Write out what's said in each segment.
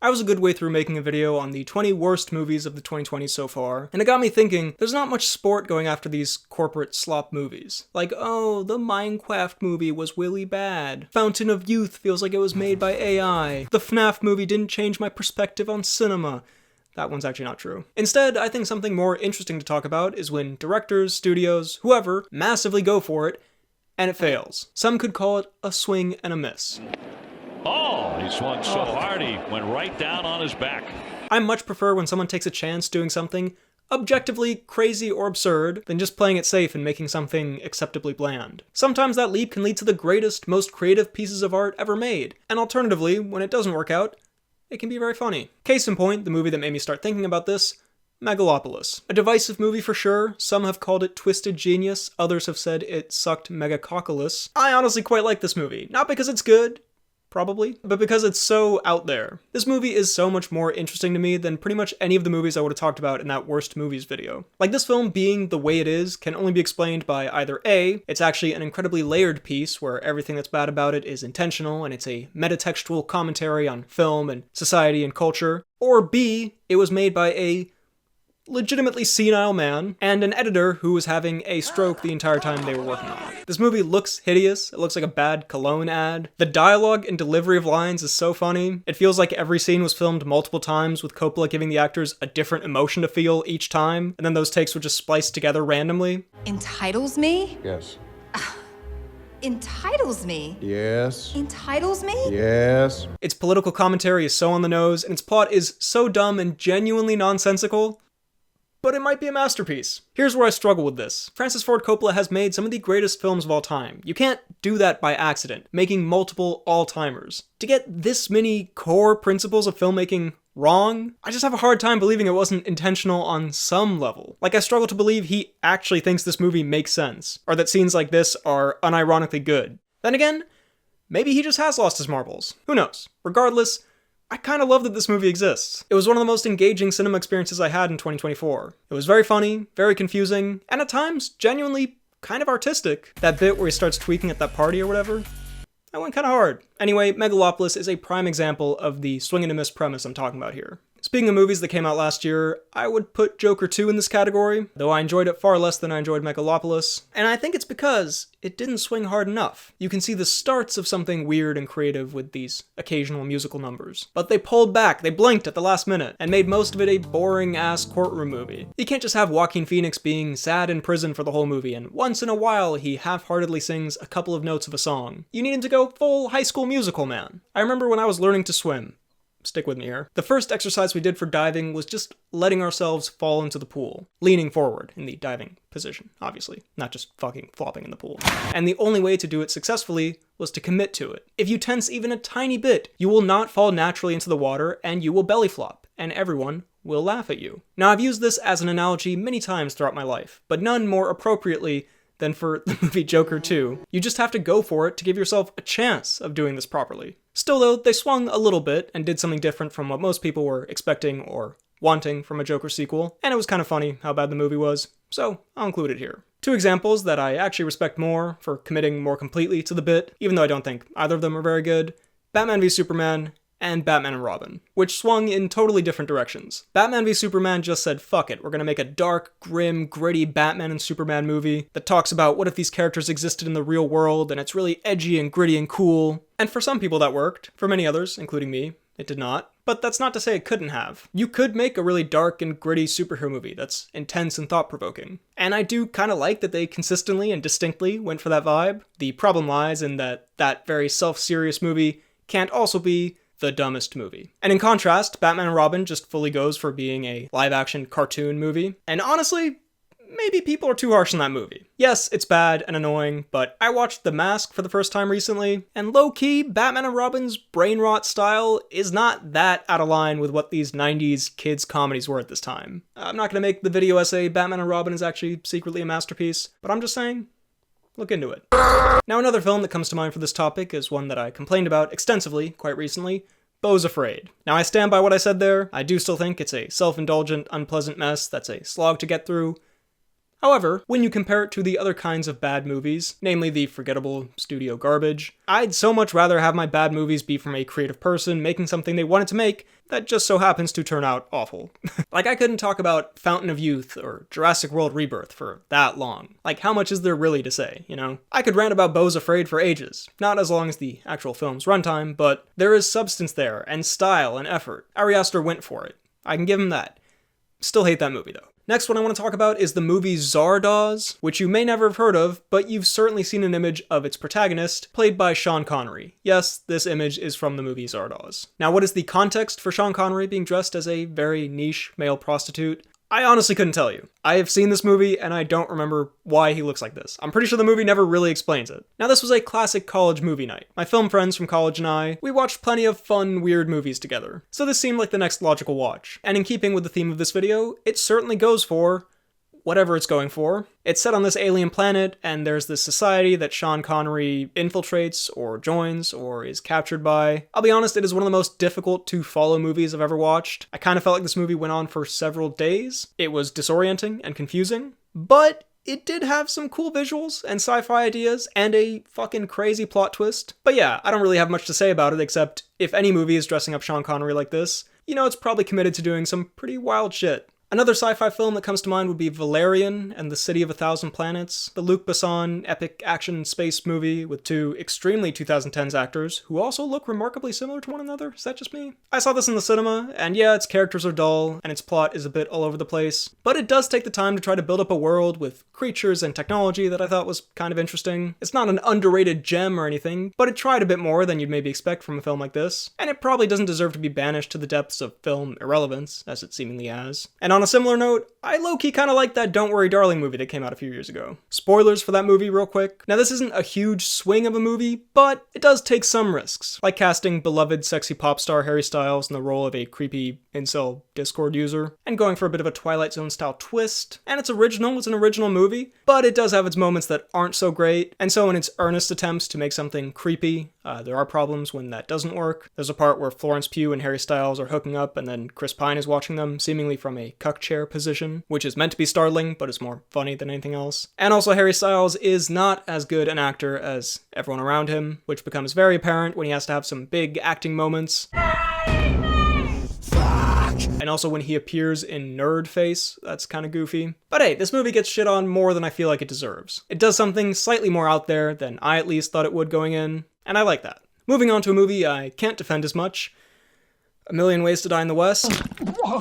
I was a good way through making a video on the 20 worst movies of the 2020s so far, and it got me thinking, there's not much sport going after these corporate slop movies. Like, oh, the Minecraft movie was really bad. Fountain of Youth feels like it was made by AI. The FNAF movie didn't change my perspective on cinema. That one's actually not true. Instead, I think something more interesting to talk about is when directors, studios, whoever, massively go for it, and it fails. Some could call it a swing and a miss. Oh, he swung so hard he went right down on his back. I much prefer when someone takes a chance doing something objectively crazy or absurd than just playing it safe and making something acceptably bland. Sometimes that leap can lead to the greatest, most creative pieces of art ever made, and alternatively, when it doesn't work out, it can be very funny. Case in point, the movie that made me start thinking about this, Megalopolis. A divisive movie for sure. Some have called it twisted genius, others have said it sucked Megalopolis. I honestly quite like this movie. Not because it's good, probably, but because it's so out there. This movie is so much more interesting to me than pretty much any of the movies I would have talked about in that worst movies video. Like, this film being the way it is can only be explained by either A, it's actually an incredibly layered piece where everything that's bad about it is intentional and it's a metatextual commentary on film and society and culture, or B, it was made by a legitimately senile man, and an editor who was having a stroke the entire time they were working on it. This movie looks hideous, it looks like a bad cologne ad. The dialogue and delivery of lines is so funny. It feels like every scene was filmed multiple times, with Coppola giving the actors a different emotion to feel each time, and then those takes were just spliced together randomly. Entitles me? Yes. Entitles me? Yes. Entitles me? Yes. Its political commentary is so on the nose, and its plot is so dumb and genuinely nonsensical, but it might be a masterpiece. Here's where I struggle with this. Francis Ford Coppola has made some of the greatest films of all time. You can't do that by accident, making multiple all-timers. To get this many core principles of filmmaking wrong, I just have a hard time believing it wasn't intentional on some level. Like, I struggle to believe he actually thinks this movie makes sense, or that scenes like this are unironically good. Then again, maybe he just has lost his marbles. Who knows? Regardless, I kind of love that this movie exists. It was one of the most engaging cinema experiences I had in 2024. It was very funny, very confusing, and at times, genuinely kind of artistic. That bit where he starts tweaking at that party or whatever, that went kind of hard. Anyway, Megalopolis is a prime example of the swing and a miss premise I'm talking about here. Speaking of movies that came out last year, I would put Joker 2 in this category, though I enjoyed it far less than I enjoyed Megalopolis, and I think it's because it didn't swing hard enough. You can see the starts of something weird and creative with these occasional musical numbers. But they pulled back, they blinked at the last minute, and made most of it a boring-ass courtroom movie. You can't just have Joaquin Phoenix being sad in prison for the whole movie, and once in a while he half-heartedly sings a couple of notes of a song. You need him to go full High School Musical, man. I remember when I was learning to swim. Stick with me here. The first exercise we did for diving was just letting ourselves fall into the pool. Leaning forward in the diving position, obviously. Not just fucking flopping in the pool. And the only way to do it successfully was to commit to it. If you tense even a tiny bit, you will not fall naturally into the water and you will belly flop, and everyone will laugh at you. Now, I've used this as an analogy many times throughout my life, but none more appropriately than for the movie Joker 2. You just have to go for it to give yourself a chance of doing this properly. Still though, they swung a little bit and did something different from what most people were expecting or wanting from a Joker sequel, and it was kind of funny how bad the movie was, so I'll include it here. Two examples that I actually respect more for committing more completely to the bit, even though I don't think either of them are very good: Batman v Superman and Batman and Robin, which swung in totally different directions. Batman v Superman just said, fuck it, we're gonna make a dark, grim, gritty Batman and Superman movie that talks about what if these characters existed in the real world, and it's really edgy and gritty and cool. And for some people that worked. For many others, including me, it did not. But that's not to say it couldn't have. You could make a really dark and gritty superhero movie that's intense and thought-provoking. And I do kind of like that they consistently and distinctly went for that vibe. The problem lies in that very self-serious movie can't also be the dumbest movie. And in contrast, Batman and Robin just fully goes for being a live-action cartoon movie. And honestly, maybe people are too harsh on that movie. Yes, it's bad and annoying, but I watched The Mask for the first time recently, and low-key, Batman and Robin's brain rot style is not that out of line with what these 90s kids' comedies were at this time. I'm not gonna make the video essay Batman and Robin is actually secretly a masterpiece, but I'm just saying, look into it. Now, another film that comes to mind for this topic is one that I complained about extensively quite recently, Beau's Afraid. Now, I stand by what I said there. I do still think it's a self-indulgent, unpleasant mess that's a slog to get through. However, when you compare it to the other kinds of bad movies, namely the forgettable studio garbage, I'd so much rather have my bad movies be from a creative person making something they wanted to make that just so happens to turn out awful. Like, I couldn't talk about Fountain of Youth or Jurassic World Rebirth for that long. Like, how much is there really to say, you know? I could rant about Beau's Afraid for ages, not as long as the actual film's runtime, but there is substance there, and style, and effort. Ari Aster went for it. I can give him that. Still hate that movie, though. Next one I want to talk about is the movie Zardoz, which you may never have heard of, but you've certainly seen an image of its protagonist, played by Sean Connery. Yes, this image is from the movie Zardoz. Now, what is the context for Sean Connery being dressed as a very niche male prostitute? I honestly couldn't tell you. I have seen this movie, and I don't remember why he looks like this. I'm pretty sure the movie never really explains it. Now, this was a classic college movie night. My film friends from college and I, we watched plenty of fun, weird movies together. So this seemed like the next logical watch. And in keeping with the theme of this video, it certainly goes for whatever it's going for. It's set on this alien planet, and there's this society that Sean Connery infiltrates, or joins, or is captured by. I'll be honest, it is one of the most difficult to follow movies I've ever watched. I kind of felt like this movie went on for several days. It was disorienting and confusing, but it did have some cool visuals and sci-fi ideas, and a fucking crazy plot twist. But yeah, I don't really have much to say about it, except if any movie is dressing up Sean Connery like this, you know it's probably committed to doing some pretty wild shit. Another sci-fi film that comes to mind would be Valerian and the City of a Thousand Planets, the Luc Besson epic action space movie with two extremely 2010s actors who also look remarkably similar to one another. Is that just me? I saw this in the cinema, and yeah, its characters are dull, and its plot is a bit all over the place, but it does take the time to try to build up a world with creatures and technology that I thought was kind of interesting. It's not an underrated gem or anything, but it tried a bit more than you'd maybe expect from a film like this, and it probably doesn't deserve to be banished to the depths of film irrelevance, as it seemingly has. And on a similar note, I low-key kind of like that Don't Worry Darling movie that came out a few years ago. Spoilers for that movie real quick. Now this isn't a huge swing of a movie, but it does take some risks, like casting beloved sexy pop star Harry Styles in the role of a creepy incel Discord user, and going for a bit of a Twilight Zone style twist. And it's original, it's an original movie, but it does have its moments that aren't so great, and so in its earnest attempts to make something creepy, there are problems when that doesn't work. There's a part where Florence Pugh and Harry Styles are hooking up, and then Chris Pine is watching them, seemingly from a cuck chair position, which is meant to be startling, but is more funny than anything else. And also Harry Styles is not as good an actor as everyone around him, which becomes very apparent when he has to have some big acting moments. And also when he appears in Nerd Face, that's kind of goofy. But hey, this movie gets shit on more than I feel like it deserves. It does something slightly more out there than I at least thought it would going in, and I like that. Moving on to a movie I can't defend as much, A Million Ways to Die in the West.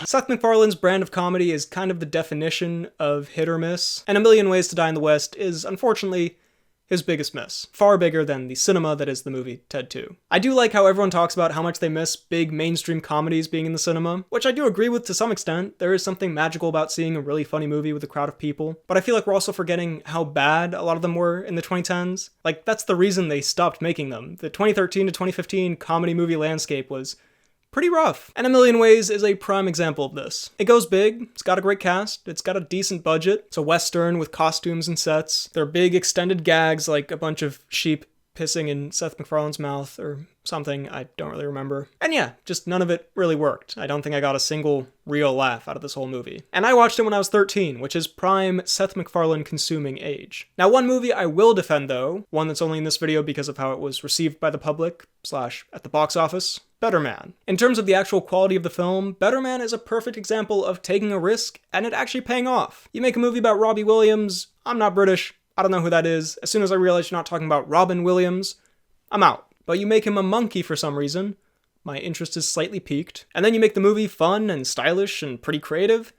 Seth MacFarlane's brand of comedy is kind of the definition of hit or miss, and A Million Ways to Die in the West is, unfortunately, his biggest miss. Far bigger than the cinema that is the movie Ted 2. I do like how everyone talks about how much they miss big mainstream comedies being in the cinema, which I do agree with to some extent. There is something magical about seeing a really funny movie with a crowd of people, but I feel like we're also forgetting how bad a lot of them were in the 2010s. Like, that's the reason they stopped making them. The 2013 to 2015 comedy movie landscape was pretty rough. And A Million Ways is a prime example of this. It goes big, it's got a great cast, it's got a decent budget, it's a western with costumes and sets, there are big extended gags like a bunch of sheep pissing in Seth MacFarlane's mouth or something, I don't really remember. And yeah, just none of it really worked. I don't think I got a single real laugh out of this whole movie. And I watched it when I was 13, which is prime Seth MacFarlane consuming age. Now, one movie I will defend though, one that's only in this video because of how it was received by the public, / at the box office, Better Man. In terms of the actual quality of the film, Better Man is a perfect example of taking a risk and it actually paying off. You make a movie about Robbie Williams, I'm not British, I don't know who that is. As soon as I realize you're not talking about Robin Williams, I'm out. But you make him a monkey for some reason, my interest is slightly piqued. And then you make the movie fun and stylish and pretty creative.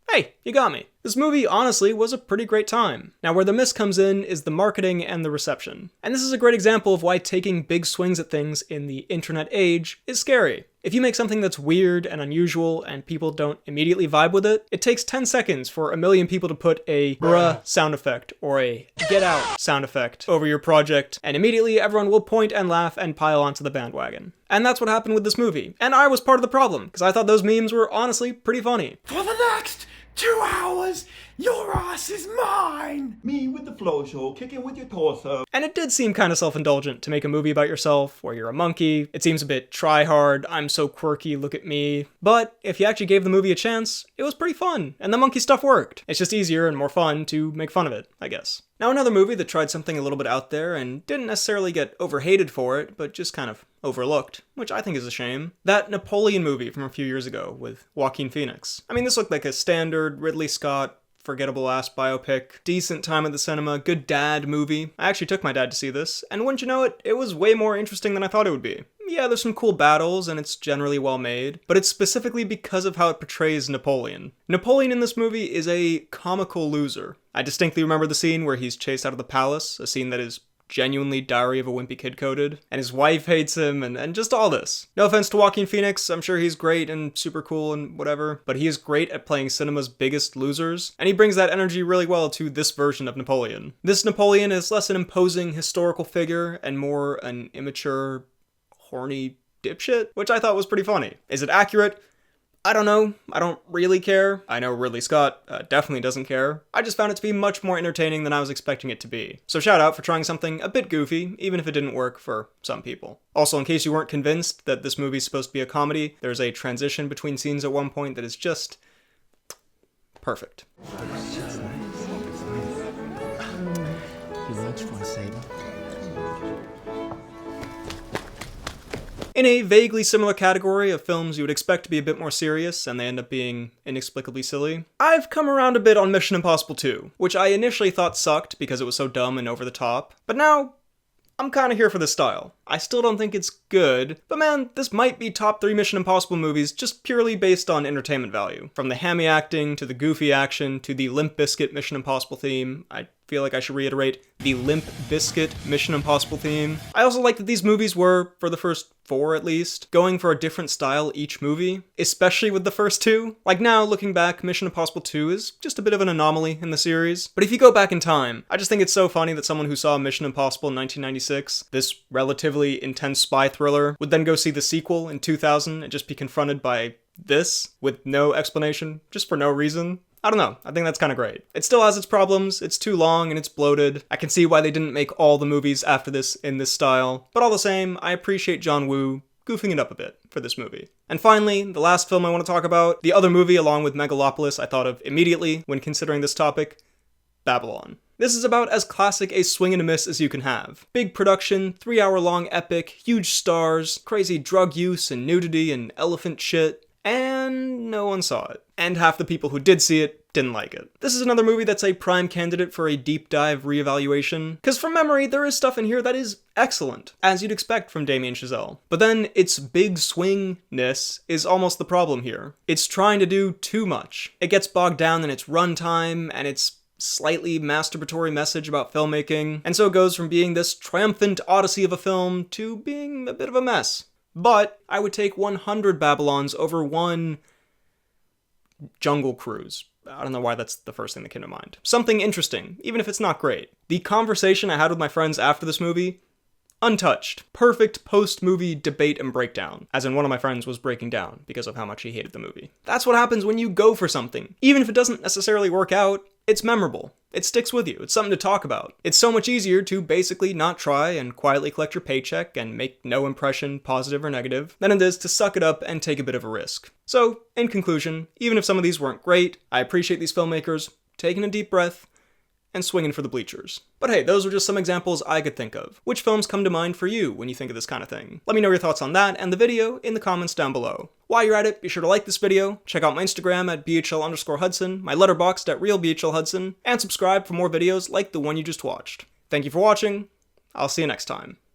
Hey, you got me. This movie, honestly, was a pretty great time. Now, where the miss comes in is the marketing and the reception. And this is a great example of why taking big swings at things in the internet age is scary. If you make something that's weird and unusual and people don't immediately vibe with it, it takes 10 seconds for a million people to put a bruh sound effect or a get out sound effect over your project, and immediately everyone will point and laugh and pile onto the bandwagon. And that's what happened with this movie. And I was part of the problem, because I thought those memes were honestly pretty funny. For the next 2 hours? Your ass is mine! Me with the floor show, kicking with your torso. And it did seem kind of self-indulgent to make a movie about yourself, where you're a monkey. It seems a bit try-hard, I'm so quirky, look at me. But if you actually gave the movie a chance, it was pretty fun, and the monkey stuff worked. It's just easier and more fun to make fun of it, I guess. Now another movie that tried something a little bit out there and didn't necessarily get overhated for it, but just kind of overlooked, which I think is a shame. That Napoleon movie from a few years ago with Joaquin Phoenix. I mean, this looked like a standard Ridley Scott forgettable-ass biopic, decent time at the cinema, good dad movie. I actually took my dad to see this, and wouldn't you know it, it was way more interesting than I thought it would be. Yeah, there's some cool battles, and it's generally well made, but it's specifically because of how it portrays Napoleon. Napoleon in this movie is a comical loser. I distinctly remember the scene where he's chased out of the palace, a scene that is genuinely Diary of a Wimpy Kid coded, and his wife hates him, and just all this. No offense to Joaquin Phoenix, I'm sure he's great and super cool and whatever, but he is great at playing cinema's biggest losers, and he brings that energy really well to this version of Napoleon. This Napoleon is less an imposing historical figure and more an immature, horny dipshit, which I thought was pretty funny. Is it accurate? I don't know. I don't really care. I know Ridley Scott definitely doesn't care. I just found it to be much more entertaining than I was expecting it to be. So shout out for trying something a bit goofy, even if it didn't work for some people. Also, in case you weren't convinced that this movie's supposed to be a comedy, there's a transition between scenes at one point that is just perfect. In a vaguely similar category of films you would expect to be a bit more serious, and they end up being inexplicably silly, I've come around a bit on Mission Impossible 2, which I initially thought sucked because it was so dumb and over the top, but now I'm kinda here for this style. I still don't think it's good, but man, this might be top 3 Mission Impossible movies just purely based on entertainment value. From the hammy acting, to the goofy action, to the Limp Bizkit Mission Impossible theme. I feel like I should reiterate, the Limp Bizkit Mission Impossible theme. I also like that these movies were, for the first 4 at least, going for a different style each movie, especially with the first 2. Like now, looking back, Mission Impossible 2 is just a bit of an anomaly in the series. But if you go back in time, I just think it's so funny that someone who saw Mission Impossible in 1996, this relatively intense spy thriller, would then go see the sequel in 2000 and just be confronted by this with no explanation, just for no reason. I don't know, I think that's kind of great. It still has its problems, it's too long and it's bloated. I can see why they didn't make all the movies after this in this style, but all the same, I appreciate John Woo goofing it up a bit for this movie. And finally, the last film I want to talk about, the other movie along with Megalopolis I thought of immediately when considering this topic, Babylon. This is about as classic a swing and a miss as you can have. Big production, 3-hour-long epic, huge stars, crazy drug use and nudity and elephant shit, and no one saw it. And half the people who did see it didn't like it. This is another movie that's a prime candidate for a deep dive reevaluation, because from memory, there is stuff in here that is excellent, as you'd expect from Damien Chazelle. But then its big swingness is almost the problem here. It's trying to do too much. It gets bogged down in its runtime and its slightly masturbatory message about filmmaking, and so it goes from being this triumphant odyssey of a film to being a bit of a mess. But I would take 100 Babylons over one Jungle Cruise. I don't know why that's the first thing that came to mind. Something interesting, even if it's not great. The conversation I had with my friends after this movie, untouched. Perfect post-movie debate and breakdown. As in one of my friends was breaking down because of how much he hated the movie. That's what happens when you go for something. Even if it doesn't necessarily work out, it's memorable. It sticks with you. It's something to talk about. It's so much easier to basically not try and quietly collect your paycheck and make no impression, positive or negative, than it is to suck it up and take a bit of a risk. So, in conclusion, even if some of these weren't great, I appreciate these filmmakers taking a deep breath and swinging for the bleachers. But hey, those were just some examples I could think of. Which films come to mind for you when you think of this kind of thing? Let me know your thoughts on that and the video in the comments down below. While you're at it, be sure to like this video, check out my Instagram at BHL_Hudson, my Letterboxd at RealBHLHudson, and subscribe for more videos like the one you just watched. Thank you for watching, I'll see you next time.